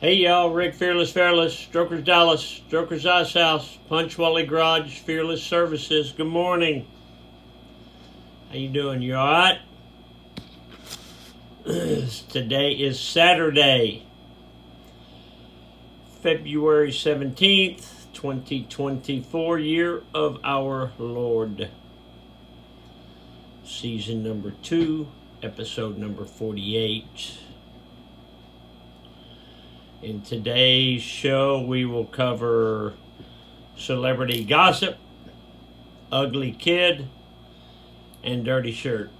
Hey y'all, Rick Fearless, Strokers Dallas, Strokers Ice House, Punch Wally Garage, Fearless Services. Good morning. How you doing? You alright? Today is Saturday, February 17th, 2024, year of our Lord. Season number 2, episode number 48. In today's show, we will cover celebrity gossip, ugly kid, and dirty shirt.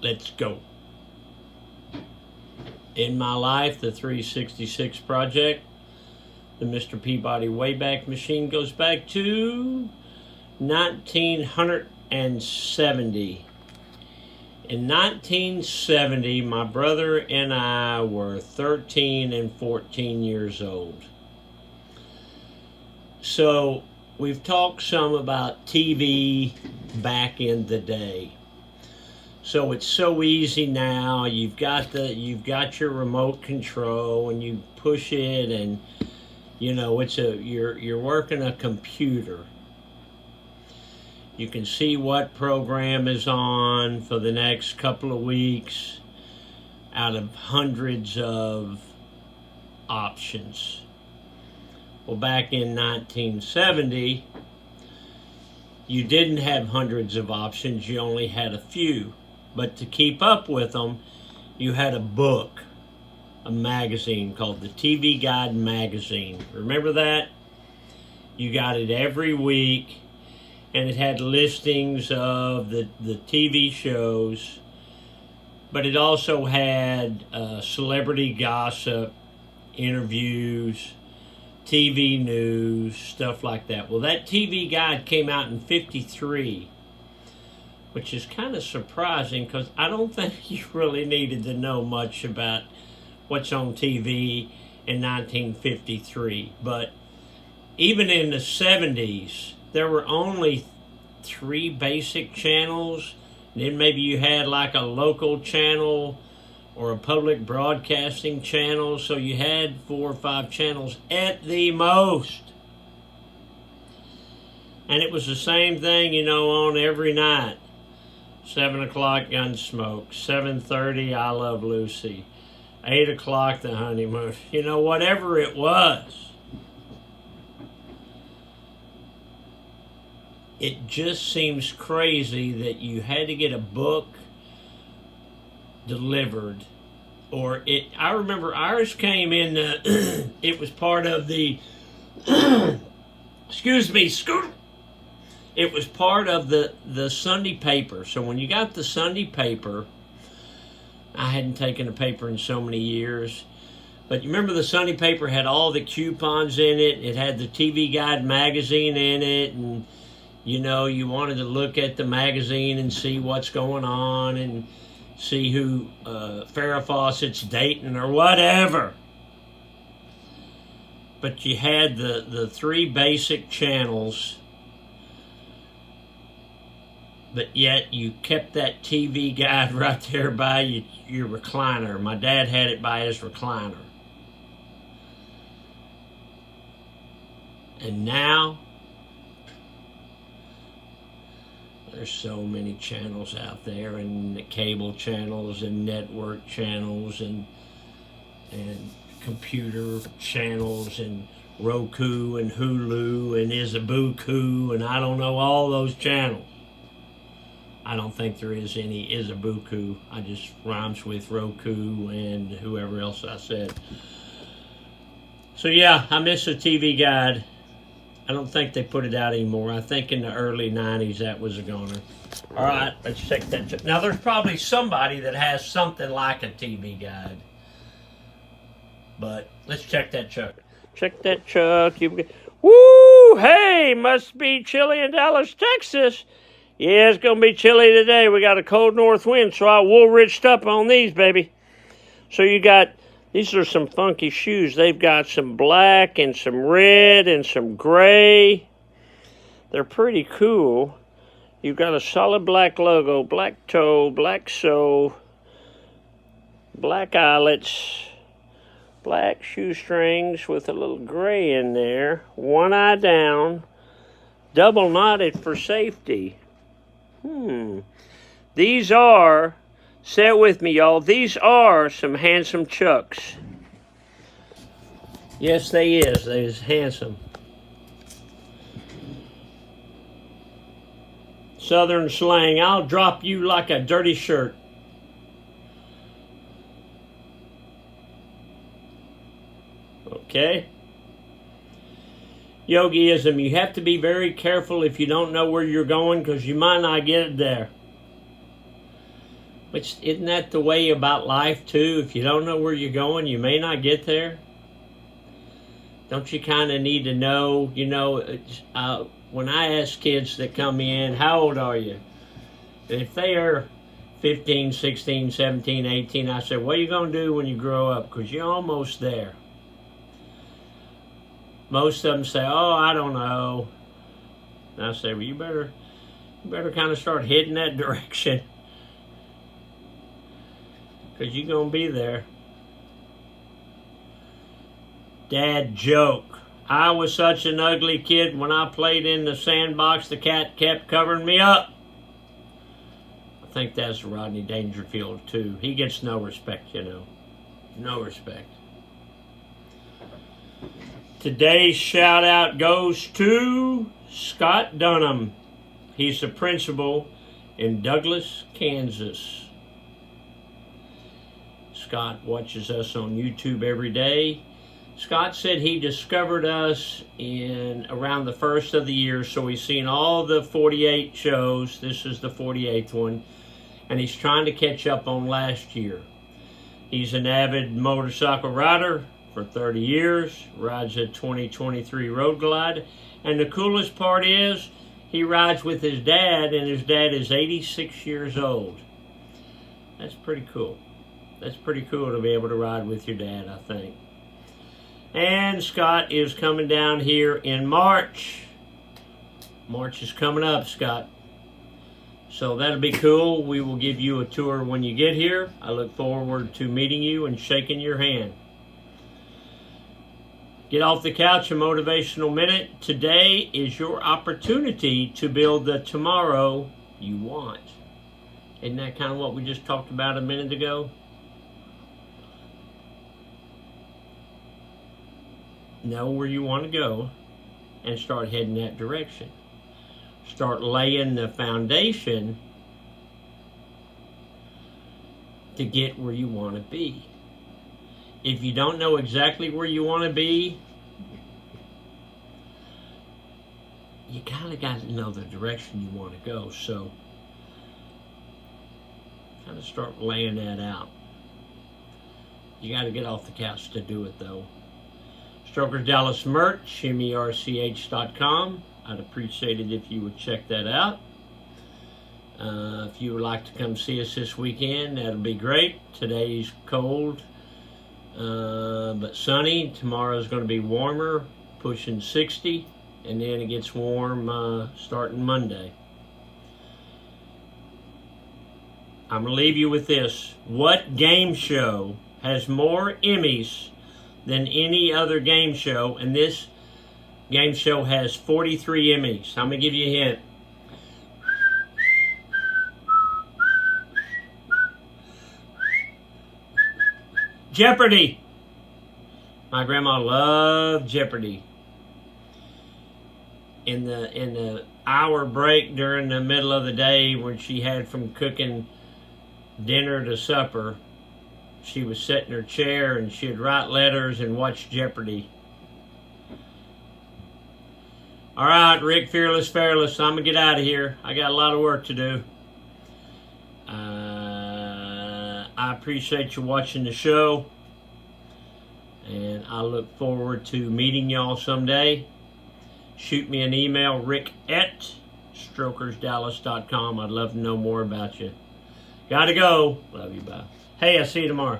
Let's go. In my life, the 366 Project, the Mr. Peabody Wayback Machine goes back to 1970. In 1970, my brother and I were 13 and 14 years old. So we've talked some about TV back in the day. So it's so easy now. You've got your remote control and you push it, and you're working a computer. You can see what program is on for the next couple of weeks out of hundreds of options. Well, back in 1970, you didn't have hundreds of options, you only had a few. But to keep up with them, you had a book, a magazine called the TV Guide magazine. Remember that? You got it every week. And it had listings of the TV shows, but it also had celebrity gossip, interviews, TV news, stuff like that. Well, that TV Guide came out in '53, which is kind of surprising because I don't think you really needed to know much about what's on TV in 1953. But even in the 70s, there were only 3 basic channels. Then maybe you had like a local channel or a public broadcasting channel. So you had 4 or 5 channels at the most. And it was the same thing, on every night. 7 o'clock, Gunsmoke. 7:30, I Love Lucy. 8 o'clock, The Honeymoon. Whatever it was. It just seems crazy that you had to get a book delivered, I remember ours came in, it was part of the, it was part of the Sunday paper. So when you got the Sunday paper, I hadn't taken a paper in so many years, but you remember the Sunday paper had all the coupons in it. It had the TV Guide magazine in it, and you wanted to look at the magazine and see what's going on and see who Farrah Fawcett's dating or whatever. But you had the 3 basic channels, but yet you kept that TV Guide right there by your recliner. My dad had it by his recliner. And now, there's so many channels out there, and the cable channels and network channels and computer channels and Roku and Hulu and Izabuku and I don't know, all those channels. I don't think there is any Izabuku. I just rhymes with Roku and whoever else I said. So yeah, I miss a TV Guide. I don't think they put it out anymore. I think in the early 90s that was a goner. All right, let's check that. Now, there's probably somebody that has something like a TV Guide. But let's check that truck. Check that truck. Woo! Hey, must be chilly in Dallas, Texas. Yeah, it's going to be chilly today. We got a cold north wind, so I wool-riched up on these, baby. So these are some funky shoes. They've got some black and some red and some gray. They're pretty cool. You've got a solid black logo, black toe, black sole, black eyelets, Black shoestrings with a little gray in there. One eye down. Double knotted for safety. These are, say it with me, y'all, these are some handsome Chucks. Yes, they is. They is handsome. Southern slang, I'll drop you like a dirty shirt. Okay? Yogiism, you have to be very careful if you don't know where you're going because you might not get it there. But isn't that the way about life too? If you don't know where you're going, you may not get there. Don't you kind of need to know, when I ask kids that come in, how old are you? And if they are 15, 16, 17, 18, I say, what are you going to do when you grow up? Because you're almost there. Most of them say, oh, I don't know. And I say, well, you better kind of start heading that direction. Because you're going to be there. Dad joke. I was such an ugly kid when I played in the sandbox, the cat kept covering me up. I think that's Rodney Dangerfield, too. He gets no respect, No respect. Today's shout out goes to Scott Dunham. He's the principal in Douglas, Kansas. Scott watches us on YouTube every day. Scott said he discovered us in around the first of the year, so he's seen all the 48 shows. This is the 48th one, and he's trying to catch up on last year. He's an avid motorcycle rider for 30 years, rides a 2023 Road Glide, and the coolest part is he rides with his dad, and his dad is 86 years old. That's pretty cool. That's pretty cool to be able to ride with your dad, I think. And Scott is coming down here in March. March is coming up, Scott. So that'll be cool. We will give you a tour when you get here. I look forward to meeting you and shaking your hand. Get off the couch, a motivational minute. Today is your opportunity to build the tomorrow you want. Isn't that kind of what we just talked about a minute ago? Know where you want to go and start heading that direction. Start laying the foundation to get where you want to be. If you don't know exactly where you want to be, you kind of got to know the direction you want to go. So, kind of start laying that out. You got to get off the couch to do it, though. Strokers Dallas merch, MERCH.com. I'd appreciate it if you would check that out. If you would like to come see us this weekend, that'll be great. Today's cold, but sunny. Tomorrow's going to be warmer, pushing 60, and then it gets warm starting Monday. I'm going to leave you with this. What game show has more Emmys than any other game show? And this game show has 43 Emmys. I'm going to give you a hint. Jeopardy! My grandma loved Jeopardy. In the hour break during the middle of the day when she had from cooking dinner to supper, she would sit in her chair and she'd write letters and watch Jeopardy. All right, Rick Fearless Fairless, I'm going to get out of here. I got a lot of work to do. I appreciate you watching the show. And I look forward to meeting y'all someday. Shoot me an email, rick@strokersdallas.com. I'd love to know more about you. Gotta go. Love you, bye. Hey, I'll see you tomorrow.